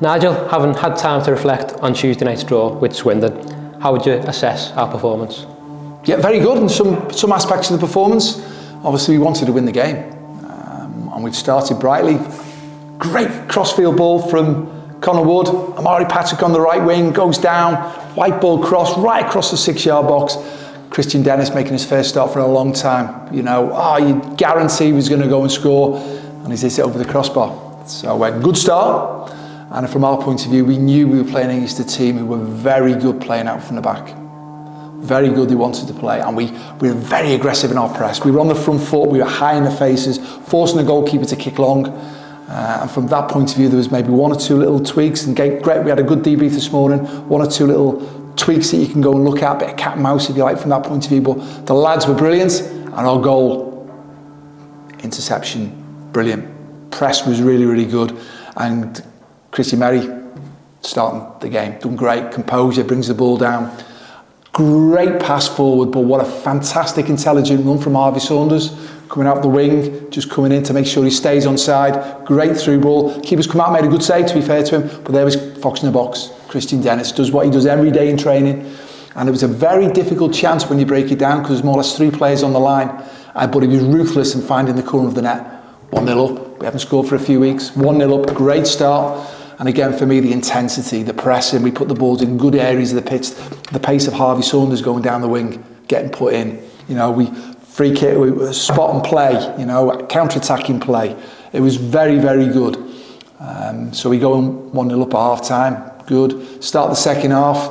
Nigel, having had time to reflect on Tuesday night's draw with Swindon, how would you assess our performance? Yeah, very good in some aspects of the performance. Obviously, we wanted to win the game, and we've started brightly. Great crossfield ball from Connor Wood. 𝗦𝗧𝗔𝗬𝗢𝗥 on the right wing, goes down, white ball cross right across the 6-yard box. Christian Dennis making his first start for a long time. You know, you guarantee he was going to go and score, and he's hit it over the crossbar. So good start, and from our point of view, we knew we were playing against a team who were very good playing out from the back. Very good, they wanted to play, and we were very aggressive in our press. We were on the front foot, we were high in the faces, forcing the goalkeeper to kick long. And from that point of view, there was maybe one or two little tweaks, and great, we had a good debrief this morning, one or two little tweaks that you can go and look at, a bit of cat and mouse if you like from that point of view, but the lads were brilliant, and our goal, interception, brilliant. Press was really, really good, and 𝗬𝗢𝗨𝗥 starting the game, done great, composure, brings the ball down. Great pass forward, but what a fantastic, intelligent run from 𝗬𝗢𝗡𝗡𝗏, coming out the wing, just coming in to make sure he stays on side. Great through ball. Keeper's come out, made a good save, to be fair to him, but there was Fox in the box. Christian Dennis does what he does every day in training, and it was a very difficult chance when you break it down, because there's more or less 3 players on the line, but he was ruthless in finding the corner of the net. 1-0 up, we haven't scored for a few weeks, 1-0 up, great start. And again, for me, the intensity, the pressing, we put the balls in good areas of the pitch, the pace of 𝗬𝗢𝗡𝗏 going down the wing, getting put in. You know, we free kick, we spot and play, you know, counter-attacking play. It was very, very good. So we go 1-0 up at half-time, good. Start the second half,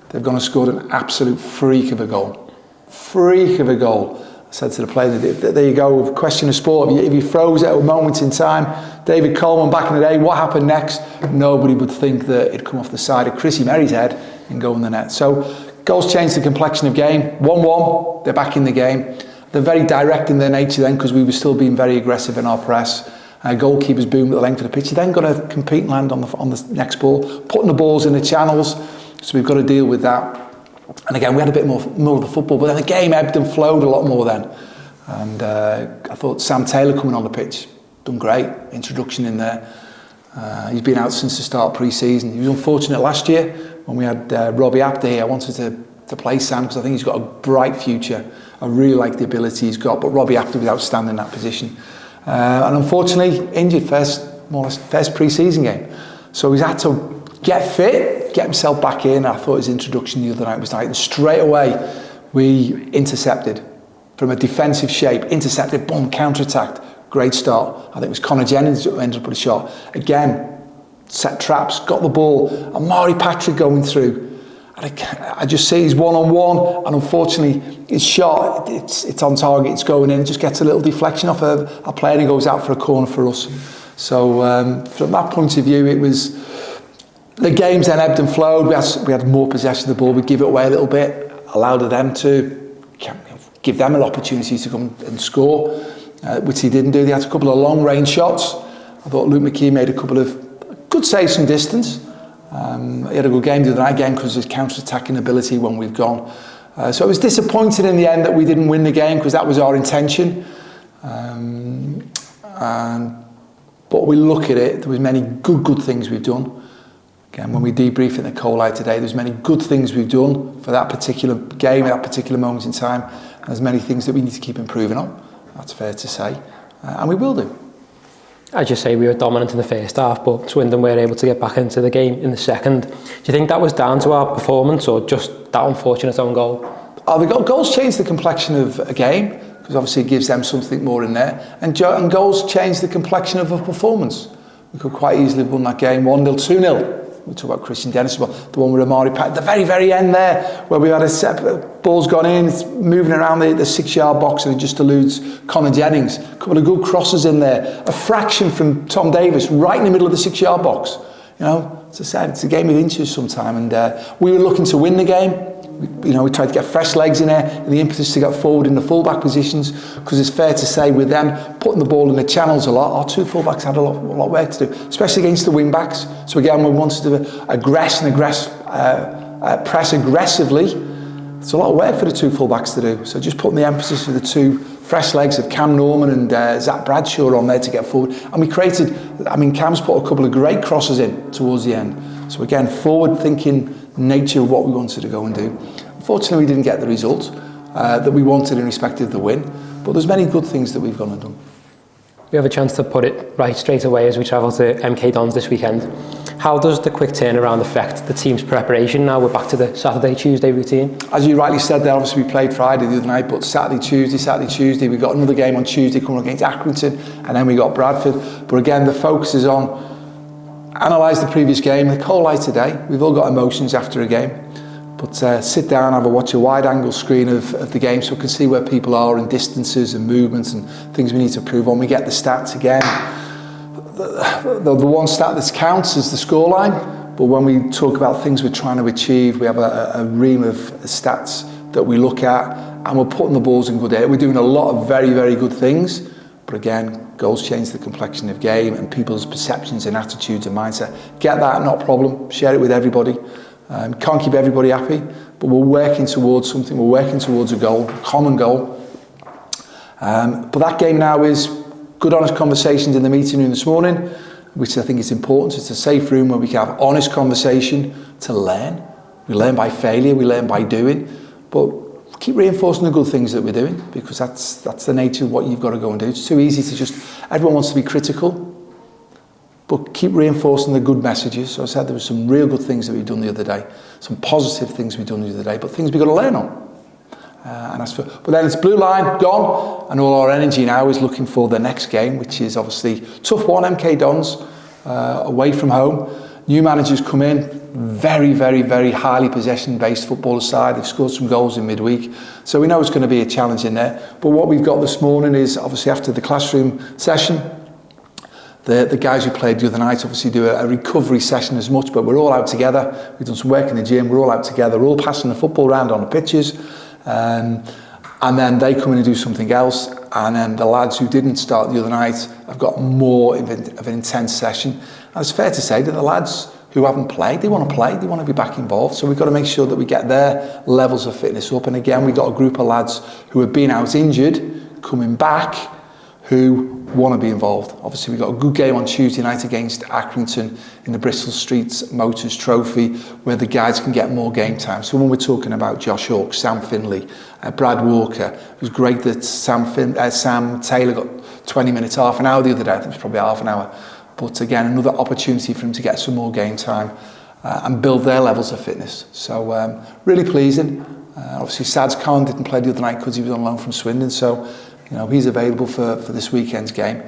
they've gone and scored an absolute freak of a goal. Freak of a goal. I said to the player, there you go, question of sport. If you froze at a moment in time, David Coleman back in the day, what happened next? Nobody would think that it'd come off the side of 𝗬𝗢𝗨𝗥's head and go in the net. So goals changed the complexion of game. 1-1, they're back in the game. They're very direct in their nature then, because we were still being very aggressive in our press. Goalkeepers boomed at the length of the pitch. You then got to compete and land on the next ball, putting the balls in the channels. So we've got to deal with that. And again, we had a bit more of the football, but then the game ebbed and flowed a lot more then. And I thought Sam Taylor coming on the pitch, done great, introduction in there. He's been out since the start of pre-season. He was unfortunate last year when we had 𝗬𝗢𝗪𝗏𝗧𝗏 here. I wanted to play Sam because I think he's got a bright future. I really like the ability he's got, but 𝗬𝗀𝗪𝗏𝗧𝗏 was outstanding in that position. And unfortunately, injured more or less first pre-season game. So he's had to get fit, get himself back in. I thought his introduction the other night was nice. And straight away, we intercepted from a defensive shape, intercepted, boom, counter-attacked. Great start. I think it was Conor Jennings who ended up with a shot. Again, set traps, got the ball, and 𝗦𝗧𝗔𝗬𝗢𝗥 going through. And I just see he's one-on-one, and unfortunately, his shot, it's on target, it's going in, it just gets a little deflection off a player and he goes out for a corner for us. So from that point of view, it was, the games then ebbed and flowed. We had more possession of the ball, we'd give it away a little bit, allowed them to give them an opportunity to come and score, which he didn't do. They had a couple of long range shots. I thought Luke McKee made a couple of good saves from distance. He had a good game the other night again because of his counter-attacking ability when we've gone. So I was disappointed in the end that we didn't win the game because that was our intention. But we look at it, there was many good things we've done. Again, when we debrief in the 𝗬𝗨𝗥𝗧𝗏 today, there's many good things we've done for that particular game, at that particular moment in time. And there's many things that we need to keep improving on. That's fair to say. And we will do. As you say, we were dominant in the first half, but Swindon were able to get back into the game in the second. Do you think that was down to our performance or just that unfortunate own goal? The goals change the complexion of a game, because obviously it gives them something more in there. And goals change the complexion of a performance. We could quite easily have won that game 1-0, 2-0. We talk about Christian Dennis as well, the one with 𝗦𝗧𝗔𝗬𝗢𝗥, at the very end there, where we had a ball's gone in, it's moving around the 6-yard box and it just eludes Conor Jennings. A couple of good crosses in there, a fraction from Tom Davis right in the middle of the 6-yard box. You know, as I said, it's a game of inches sometime, and we were looking to win the game. We tried to get fresh legs in there and the impetus to get forward in the full-back positions, because it's fair to say with them putting the ball in the channels a lot, our two full-backs had a lot of work to do, especially against the wing-backs. So again, we wanted to press aggressively. It's a lot of work for the two full-backs to do. So just putting the emphasis for the two fresh legs of Cam Norman and Zach Bradshaw on there to get forward. And we created, Cam's put a couple of great crosses in towards the end. So again, forward-thinking nature of what we wanted to go and do. Unfortunately, we didn't get the result that we wanted in respect of the win, but there's many good things that we've gone and done. We have a chance to put it right straight away as we travel to MK Dons this weekend. How does the quick turnaround affect the team's preparation now we're back to the Saturday, Tuesday routine? As you rightly said there, obviously we played Friday the other night, but Saturday, Tuesday, we've got another game on Tuesday coming against Accrington, and then we got Bradford. But again, the focus is on analyse the previous game, the cold light today. We've all got emotions after a game. But sit down, watch a wide-angle screen of the game so we can see where people are and distances and movements and things we need to improve on. We get the stats again. The one stat that counts is the scoreline, but when we talk about things we're trying to achieve, we have a ream of stats that we look at, and we're putting the balls in good air. We're doing a lot of very, very good things, but again, goals change the complexion of game and people's perceptions and attitudes and mindset. Get that, not a problem. Share it with everybody. Can't keep everybody happy, but we're working towards something. We're working towards a goal, a common goal. But that game now is good, honest conversations in the meeting room this morning, which I think is important. It's a safe room where we can have honest conversation to learn. We learn by failure, we learn by doing, but keep reinforcing the good things that we're doing, because that's the nature of what you've got to go and do. It's too easy to just, everyone wants to be critical, but keep reinforcing the good messages. So I said there were some real good things that we've done the other day, some positive things we've done the other day, but things we've got to learn on. But then it's blue line, gone, and all our energy now is looking for the next game, which is obviously tough one, MK Dons, away from home. New managers come in, very, very, very highly possession-based footballer side. They've scored some goals in midweek, so we know it's going to be a challenge in there. But what we've got this morning is, obviously after the classroom session, the guys who played the other night obviously do a recovery session as much, but we're all out together. We've done some work in the gym, we're all out together, we're all passing the football around on the pitches. And then they come in and do something else, and then the lads who didn't start the other night have got more of an intense session. And it's fair to say that the lads who haven't played, they want to play, they want to be back involved, so we've got to make sure that we get their levels of fitness up. And again, we've got a group of lads who have been out injured, coming back, who want to be involved. Obviously, we've got a good game on Tuesday night against Accrington in the Bristol Street Motors Trophy, where the guys can get more game time. So when we're talking about Josh Hawke, Sam Finley, Brad Walker, it was great that Sam Taylor got 20 minutes, half an hour the other day. I think it was probably half an hour. But again, another opportunity for him to get some more game time and build their levels of fitness. So really pleasing. Obviously, Sads Khan didn't play the other night because he was on loan from Swindon. So he's available for this weekend's game.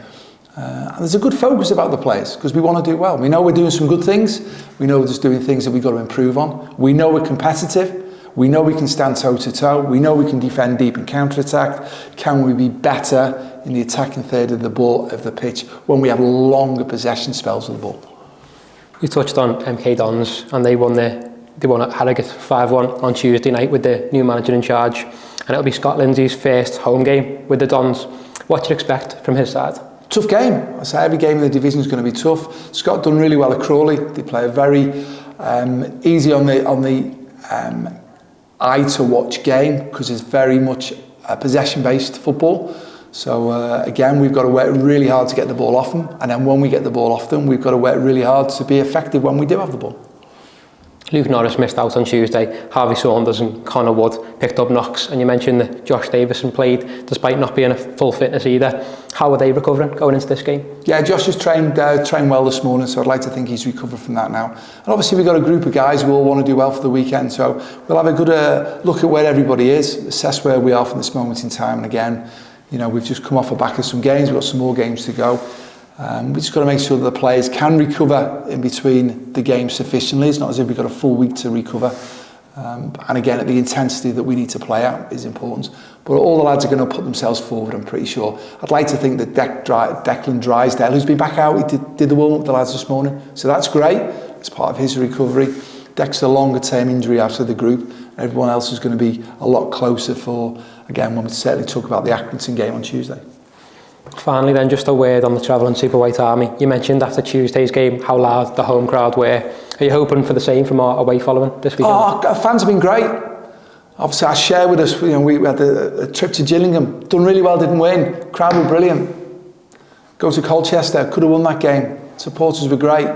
And there's a good focus about the players because we want to do well. We know we're doing some good things. We know we're just doing things that we've got to improve on. We know we're competitive. We know we can stand toe-to-toe. We know we can defend deep and counter-attack. Can we be better in the attacking third of the pitch when we have longer possession spells of the ball? You touched on MK Dons, and they won at Harrogate 5-1 on Tuesday night with the new manager in charge, and it'll be Scott Lindsay's first home game with the Dons. What do you expect from his side? Tough game. I say every game in the division is going to be tough. Scott done really well at Crawley. They play a very easy on the eye to watch game because it's very much a possession-based football. So again, we've got to work really hard to get the ball off them, and then when we get the ball off them, we've got to work really hard to be effective when we do have the ball. Luke Norris missed out on Tuesday. Harvey Saunders and Connor Wood picked up knocks, and you mentioned that Josh Davison played despite not being at full fitness either. How are they recovering going into this game? Yeah, Josh has trained well this morning, so I'd like to think he's recovered from that now. And obviously we've got a group of guys who all want to do well for the weekend, so we'll have a good look at where everybody is, assess where we are from this moment in time. And again, we've just come off the back of some games, we've got some more games to go. We just got to make sure that the players can recover in between the games sufficiently. It's not as if we've got a full week to recover. And again, the intensity that we need to play at is important. But all the lads are going to put themselves forward, I'm pretty sure. I'd like to think that Declan Drysdale, who's been back out, he did the warm-up with the lads this morning. So that's great. It's part of his recovery. Deck's a longer-term injury after the group. Everyone else is going to be a lot closer for, again, when we certainly talk about the Accrington game on Tuesday. Finally then, just a word on the travelling Super White Army. You mentioned after Tuesday's game how loud the home crowd were. Are you hoping for the same from our away following this weekend? Fans have been great. Obviously, I share with us, we had a trip to Gillingham, done really well, didn't win. Crowd were brilliant. Go to Colchester, could have won that game. Supporters were great.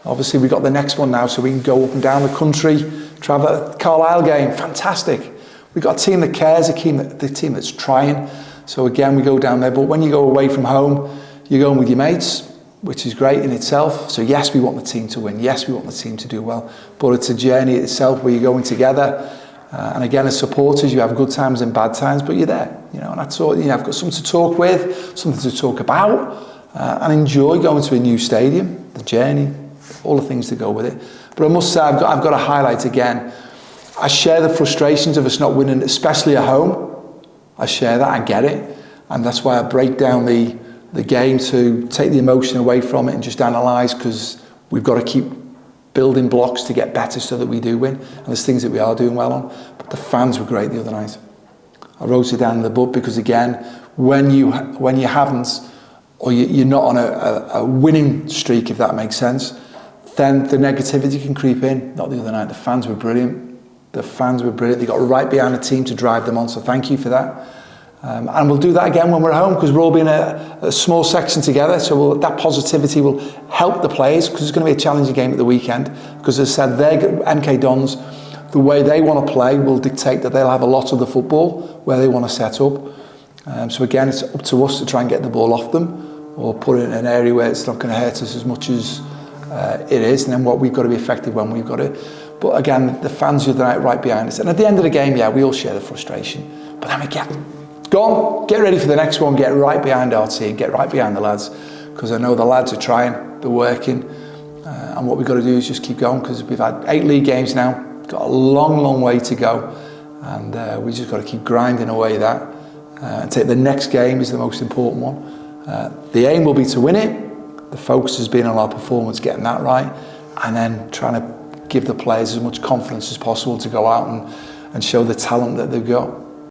Obviously, we got the next one now, so we can go up and down the country. Travel, Carlisle game, fantastic. We got a team that cares, the team that's trying. So again, we go down there. But when you go away from home, you're going with your mates, which is great in itself. So yes, we want the team to win. Yes, we want the team to do well. But it's a journey itself where you're going together. And again, as supporters, you have good times and bad times, but you're there. And that's all. I've got something to talk with, something to talk about, and enjoy going to a new stadium, the journey, all the things that go with it. But I must say, I've got to highlight again, I share the frustrations of us not winning, especially at home. I share that, I get it. And that's why I break down the game to take the emotion away from it and just analyse, because we've got to keep building blocks to get better so that we do win. And there's things that we are doing well on. But the fans were great the other night. I wrote it down in the book because, again, when you haven't, or you're not on a winning streak, if that makes sense, then the negativity can creep in. Not the other night. The fans were brilliant. The fans were brilliant. They got right behind the team to drive them on, so thank you for that. And we'll do that again when we're at home, because we're all being a small section together, so that positivity will help the players, because it's going to be a challenging game at the weekend, because as I said, MK Dons, the way they want to play will dictate that they'll have a lot of the football where they want to set up. So again, it's up to us to try and get the ball off them, or put it in an area where it's not going to hurt us as much as it is, and then we've got to be effective when we've got it. But again, the fans are right behind us, and at the end of the game, yeah, we all share the frustration. But then we go on, get ready for the next one, get right behind our team, get right behind the lads, because I know the lads are trying, they're working, and what we've got to do is just keep going, because we've had 8 league games now, got a long way to go, and we just got to keep grinding away that, and take the next game is the most important one. The aim will be to win it. The focus has been on our performance, getting that right, and then trying to give the players as much confidence as possible to go out and show the talent that they've got.